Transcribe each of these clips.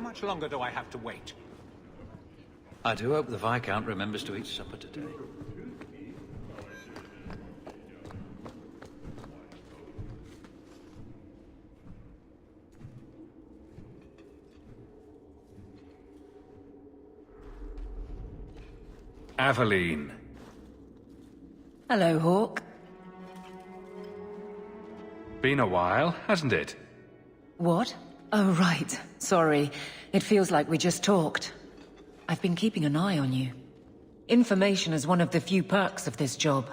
How much longer do I have to wait? I do hope the Viscount remembers to eat supper today. Aveline. Hello, Hawk. Been a while, hasn't it? What? Oh, right. Sorry. It feels like we just talked. I've been keeping an eye on you. Information is one of the few perks of this job.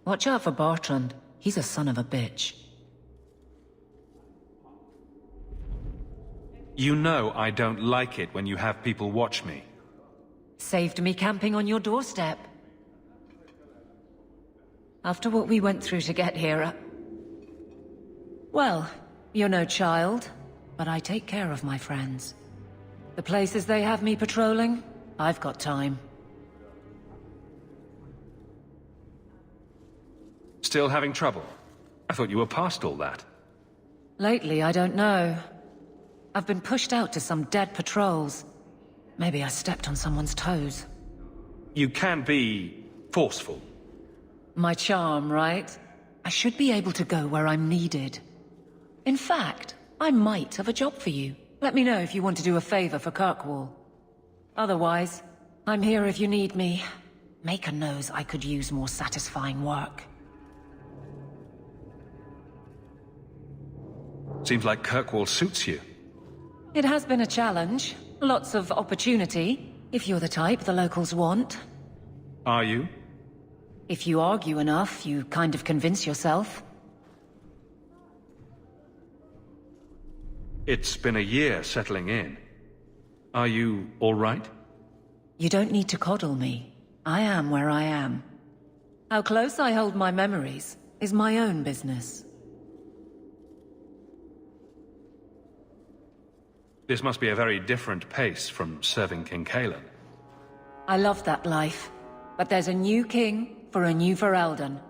Watch out for Bartrand. He's a son of a bitch. You know I don't like it when you have people watch me. Saved me camping on your doorstep. After what we went through to get here, well, you're no child, but I take care of my friends. The places they have me patrolling, I've got time. Still having trouble? I thought you were past all that. Lately, I don't know. I've been pushed out to some dead patrols. Maybe I stepped on someone's toes. You can be forceful. My charm, right? I should be able to go where I'm needed. In fact, I might have a job for you. Let me know if you want to do a favor for Kirkwall. Otherwise, I'm here if you need me. Maker knows I could use more satisfying work. Seems like Kirkwall suits you. It has been a challenge. Lots of opportunity, if you're the type the locals want. Are you? If you argue enough, you kind of convince yourself. It's been a year settling in. Are you all right? You don't need to coddle me. I am where I am. How close I hold my memories is my own business. This must be a very different pace from serving King Cailan. I love that life, but there's a new king for a new Ferelden.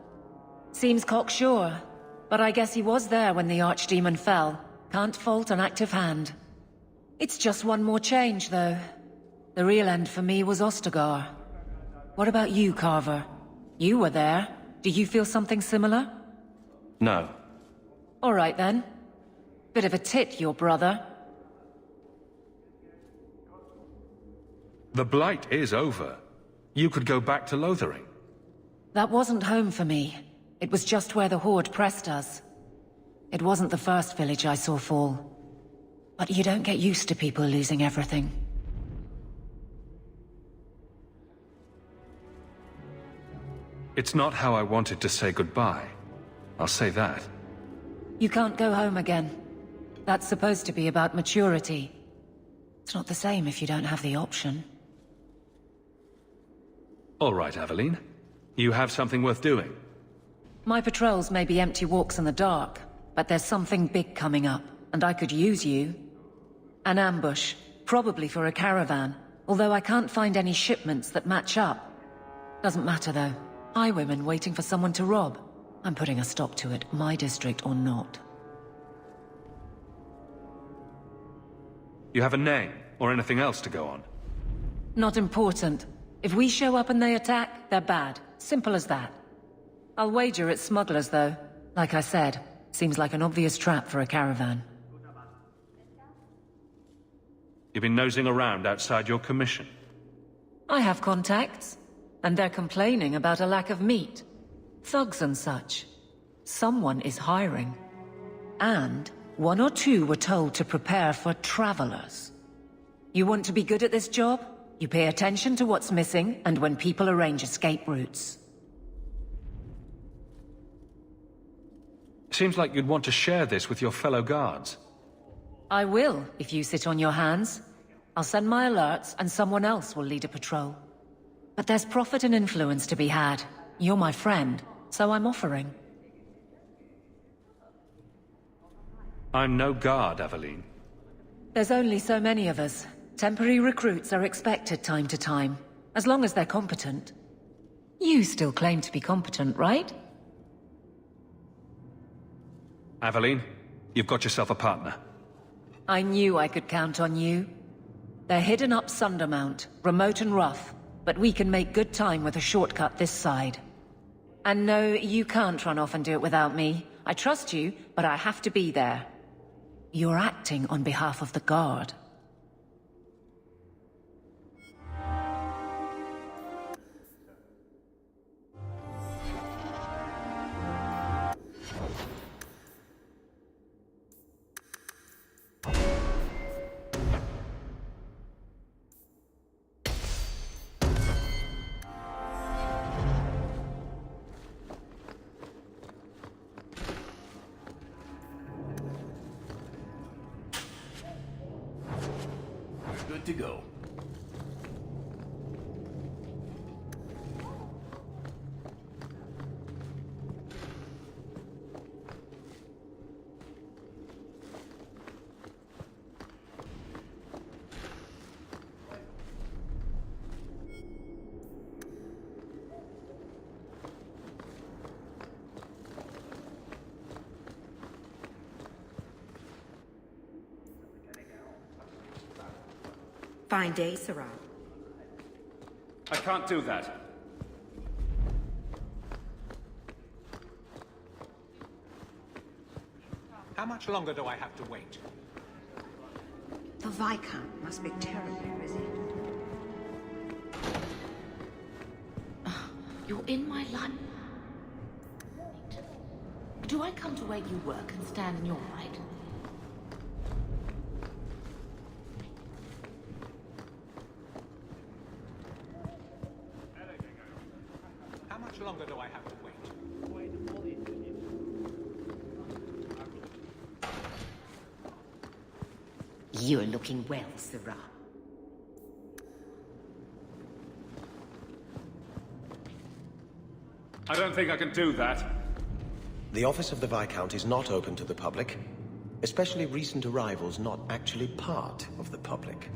Seems cocksure, but I guess he was there when the Archdemon fell. Can't fault an active hand. It's just one more change, though. The real end for me was Ostagar. What about you, Carver? You were there. Do you feel something similar? No. All right, then. Bit of a tit, your brother. The Blight is over. You could go back to Lothering. That wasn't home for me. It was just where the Horde pressed us. It wasn't the first village I saw fall. But you don't get used to people losing everything. It's not how I wanted to say goodbye. I'll say that. You can't go home again. That's supposed to be about maturity. It's not the same if you don't have the option. All right, Aveline. You have something worth doing. My patrols may be empty walks in the dark, but there's something big coming up, and I could use you. An ambush, probably for a caravan, although I can't find any shipments that match up. Doesn't matter though. Highwaymen waiting for someone to rob. I'm putting a stop to it, my district or not. You have a name, or anything else to go on? Not important. If we show up and they attack, they're bad. Simple as that. I'll wager it's smugglers, though. Like I said, seems like an obvious trap for a caravan. You've been nosing around outside your commission. I have contacts, and they're complaining about a lack of meat. Thugs and such. Someone is hiring. And one or two were told to prepare for travelers. You want to be good at this job? You pay attention to what's missing, and when people arrange escape routes. Seems like you'd want to share this with your fellow guards. I will, if you sit on your hands. I'll send my alerts, and someone else will lead a patrol. But there's profit and influence to be had. You're my friend, so I'm offering. I'm no guard, Aveline. There's only so many of us. Temporary recruits are expected time to time, as long as they're competent. You still claim to be competent, right? Aveline, you've got yourself a partner. I knew I could count on you. They're hidden up Sundermount, remote and rough, but we can make good time with a shortcut this side. And no, you can't run off and do it without me. I trust you, but I have to be there. You're acting on behalf of the Guard. Good to go. Fine day, Sarah. I can't do that. How much longer do I have to wait? The Viscount must be terribly busy. You're in my line. Do I come to where you work and stand in your light? How much longer do I have to wait? You're looking well, Sarah. I don't think I can do that. The office of the Viscount is not open to the public, especially recent arrivals not actually part of the public.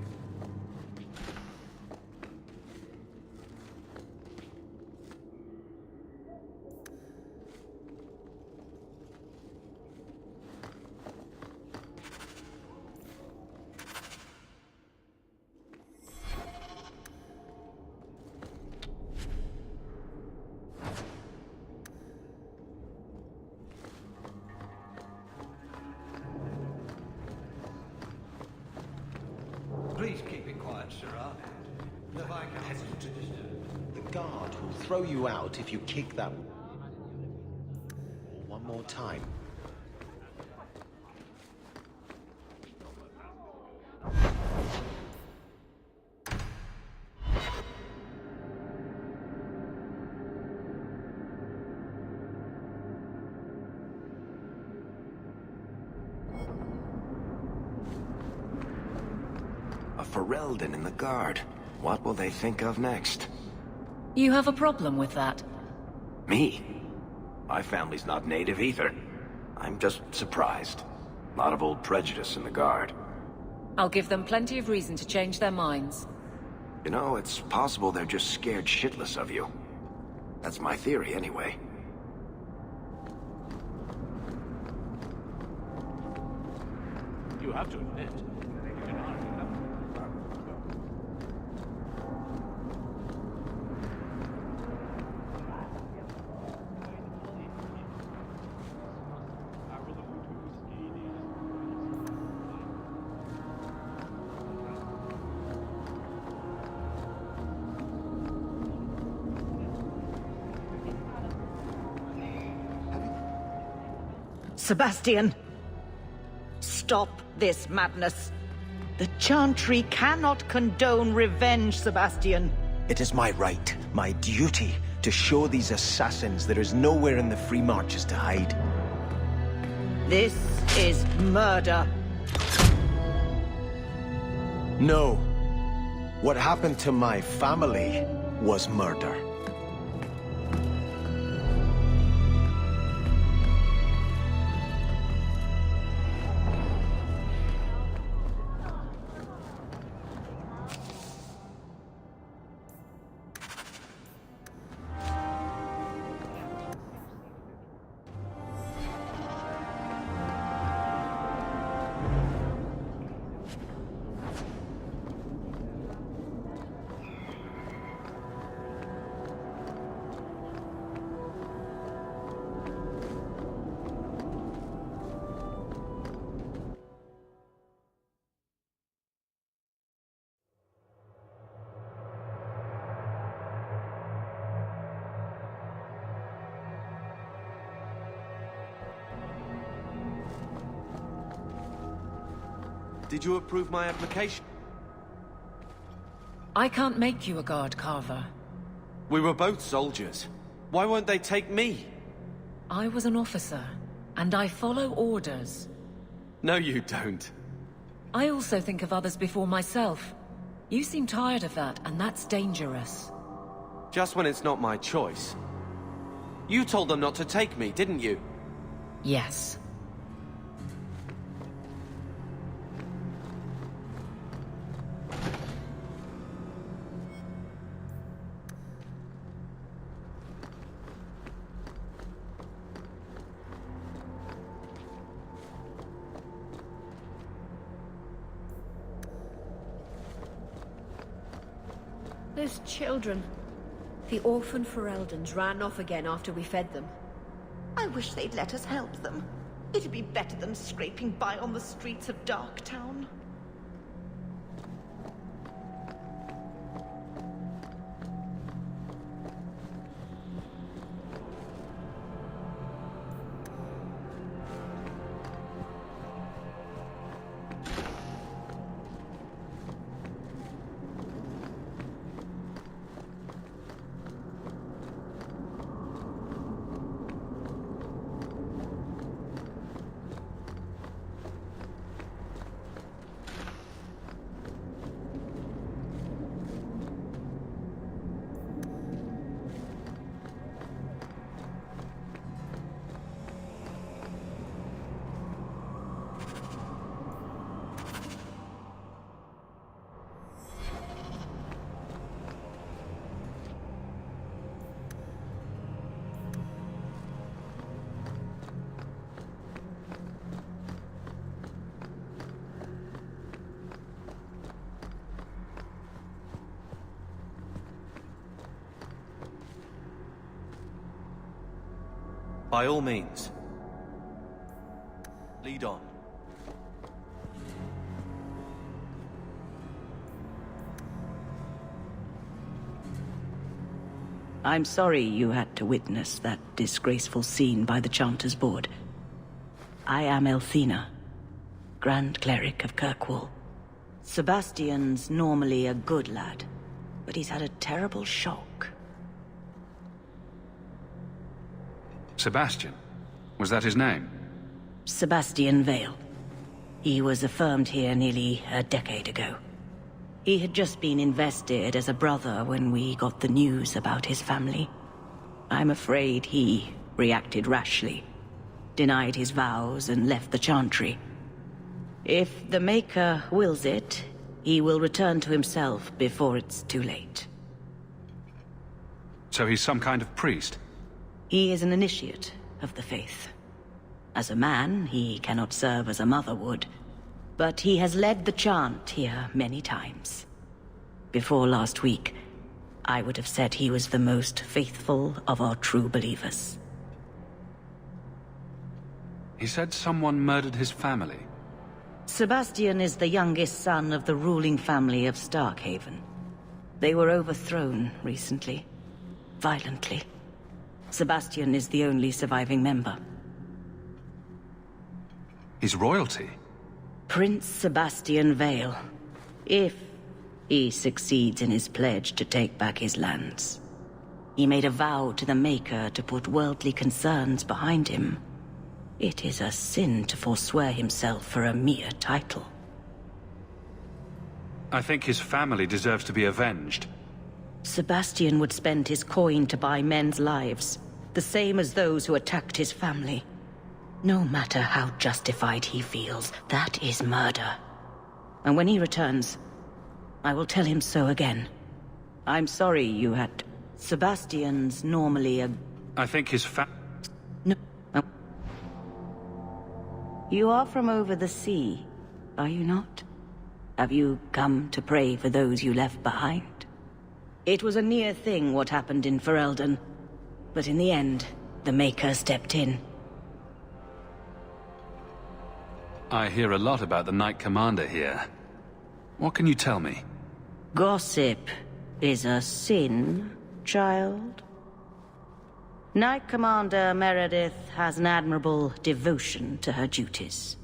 Please keep it quiet, Sirrah. The Viscount hasn't to disturb. The guard will throw you out if you kick that one more time. A Ferelden in the Guard. What will they think of next? You have a problem with that? Me? My family's not native either. I'm just surprised. A lot of old prejudice in the Guard. I'll give them plenty of reason to change their minds. You know, it's possible they're just scared shitless of you. That's my theory, anyway. You have to admit, you can hardly help. Sebastian! Stop this madness. The Chantry cannot condone revenge, Sebastian. It is my right, my duty, to show these assassins there is nowhere in the Free Marches to hide. This is murder. No. What happened to my family was murder. Did you approve my application? I can't make you a guard, Carver. We were both soldiers. Why won't they take me? I was an officer, and I follow orders. No, you don't. I also think of others before myself. You seem tired of that, and that's dangerous. Just when it's not my choice. You told them not to take me, didn't you? Yes. Those children. The orphan Fereldans ran off again after we fed them. I wish they'd let us help them. It'd be better than scraping by on the streets of Darktown. By all means. Lead on. I'm sorry you had to witness that disgraceful scene by the Chanter's Board. I am Elthina, Grand Cleric of Kirkwall. Sebastian's normally a good lad, but he's had a terrible shock. Sebastian? Was that his name? Sebastian Vale. He was affirmed here nearly a decade ago. He had just been invested as a brother when we got the news about his family. I'm afraid he reacted rashly, denied his vows and left the Chantry. If the Maker wills it, he will return to himself before it's too late. So he's some kind of priest? He is an initiate of the faith. As a man, he cannot serve as a mother would, but he has led the chant here many times. Before last week, I would have said he was the most faithful of our true believers. He said someone murdered his family. Sebastian is the youngest son of the ruling family of Starkhaven. They were overthrown recently, violently. Sebastian is the only surviving member. He's royalty? Prince Sebastian Vale, if he succeeds in his pledge to take back his lands. He made a vow to the Maker to put worldly concerns behind him. It is a sin to forswear himself for a mere title. I think his family deserves to be avenged. Sebastian would spend his coin to buy men's lives, the same as those who attacked his family. No matter how justified he feels, that is murder. And when he returns, I will tell him so again. I'm sorry you had... Sebastian's normally a... I think his No. You are from over the sea, are you not? Have you come to pray for those you left behind? It was a near thing what happened in Ferelden, but in the end, the Maker stepped in. I hear a lot about the Knight Commander here. What can you tell me? Gossip is a sin, child. Knight Commander Meredith has an admirable devotion to her duties.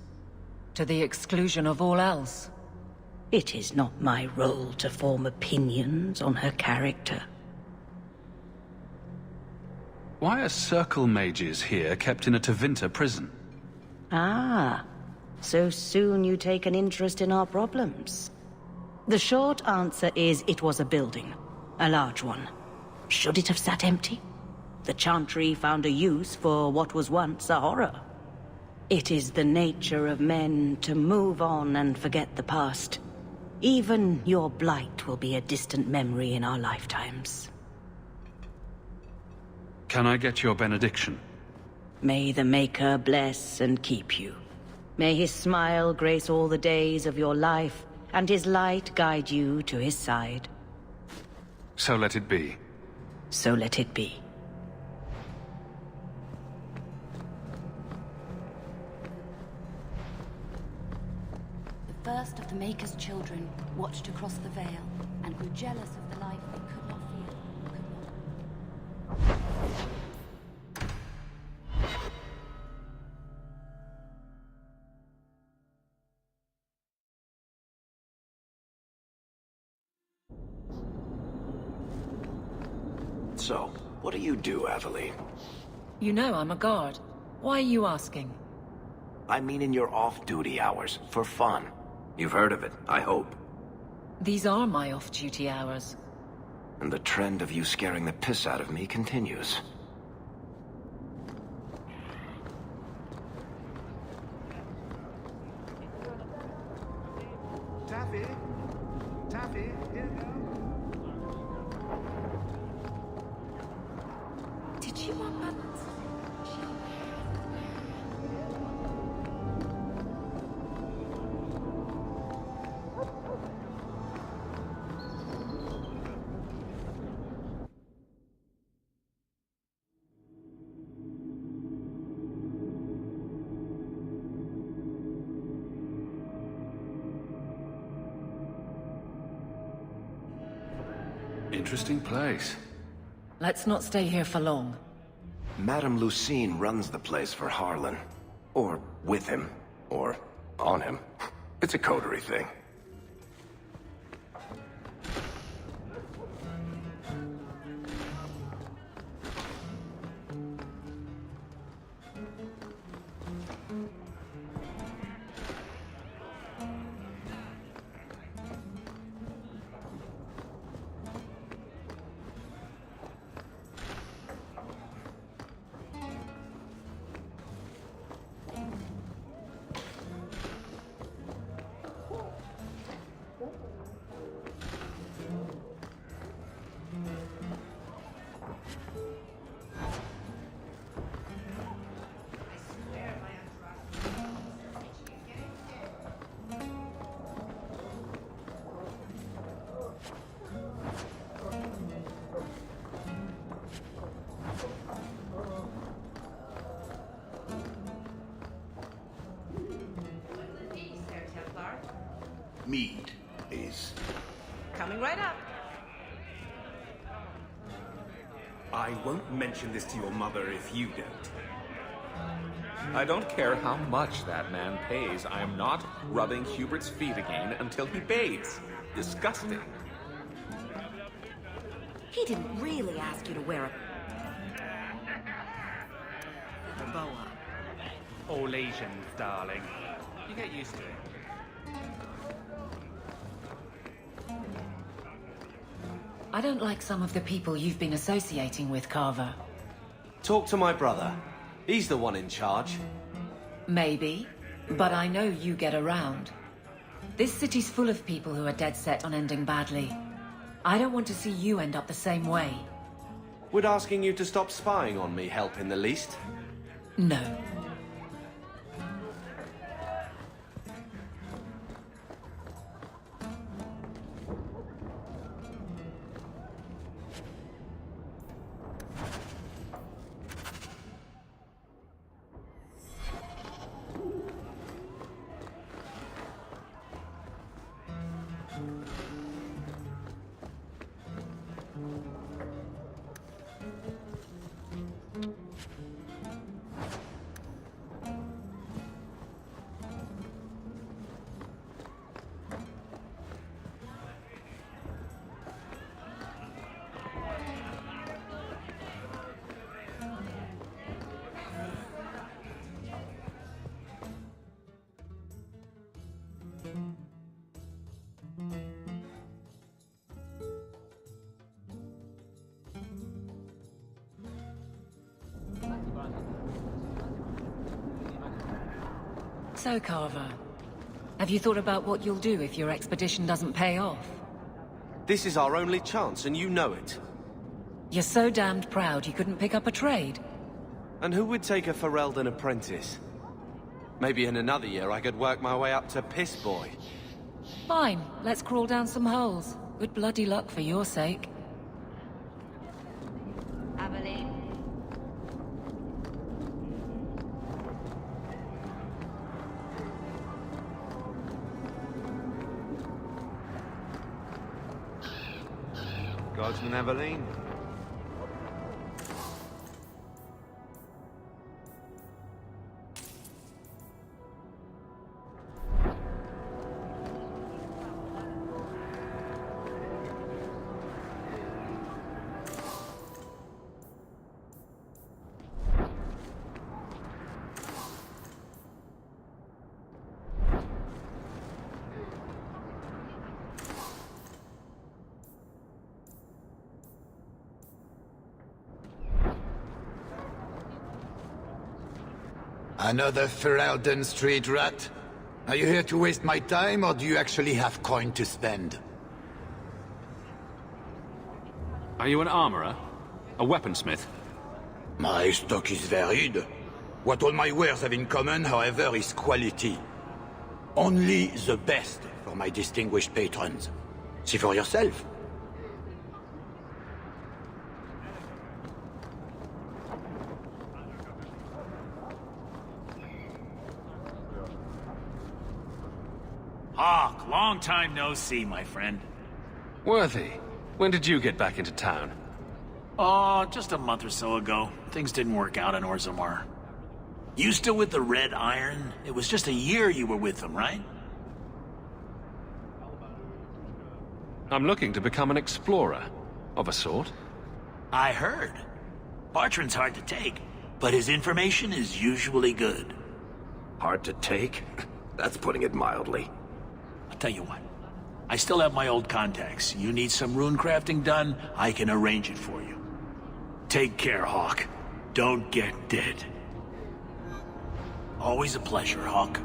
To the exclusion of all else. It is not my role to form opinions on her character. Why are circle mages here kept in a Tevinter prison? Ah, so soon you take an interest in our problems. The short answer is it was a building. A large one. Should it have sat empty? The Chantry found a use for what was once a horror. It is the nature of men to move on and forget the past. Even your blight will be a distant memory in our lifetimes. Can I get your benediction? May the Maker bless and keep you. May his smile grace all the days of your life, and his light guide you to his side. So let it be. So let it be. The first of the Maker's children watched across the Vale and grew jealous of the life they could not feel. So, what do you do, Aveline? You know I'm a guard. Why are you asking? I mean in your off-duty hours, for fun. You've heard of it, I hope. These are my off-duty hours. And the trend of you scaring the piss out of me continues. Taffy? Taffy, here you go. Did you want buttons? Interesting place. Let's not stay here for long. Madame Lucine runs the place for Harlan. Or with him. Or on him. It's a coterie thing. Mead, please. Coming right up. I won't mention this to your mother if you don't. I don't care how much that man pays. I am not rubbing Hubert's feet again until he bathes. Disgusting. He didn't really ask you to wear a boa. All Asians, darling. You get used to it. I don't like some of the people you've been associating with, Carver. Talk to my brother. He's the one in charge. Maybe, but I know you get around. This city's full of people who are dead set on ending badly. I don't want to see you end up the same way. Would asking you to stop spying on me help in the least? No. So, Carver, have you thought about what you'll do if your expedition doesn't pay off? This is our only chance, and you know it. You're so damned proud you couldn't pick up a trade. And who would take a Ferelden apprentice? Maybe in another year I could work my way up to Piss Boy. Fine, let's crawl down some holes. Good bloody luck for your sake. Aveline? Guardsman Aveline. Another Ferelden street rat? Are you here to waste my time, or do you actually have coin to spend? Are you an armorer? A weaponsmith? My stock is varied. What all my wares have in common, however, is quality. Only the best for my distinguished patrons. See for yourself. Hawk, long time no see, my friend. Worthy, when did you get back into town? Oh, just a month or so ago. Things didn't work out in Orzammar. You still with the Red Iron? It was just a year you were with them, right? I'm looking to become an explorer, of a sort. I heard. Bartrand's hard to take, but his information is usually good. Hard to take? That's putting it mildly. I'll tell you what. I still have my old contacts. You need some rune crafting done, I can arrange it for you. Take care, Hawk. Don't get dead. Always a pleasure, Hawk.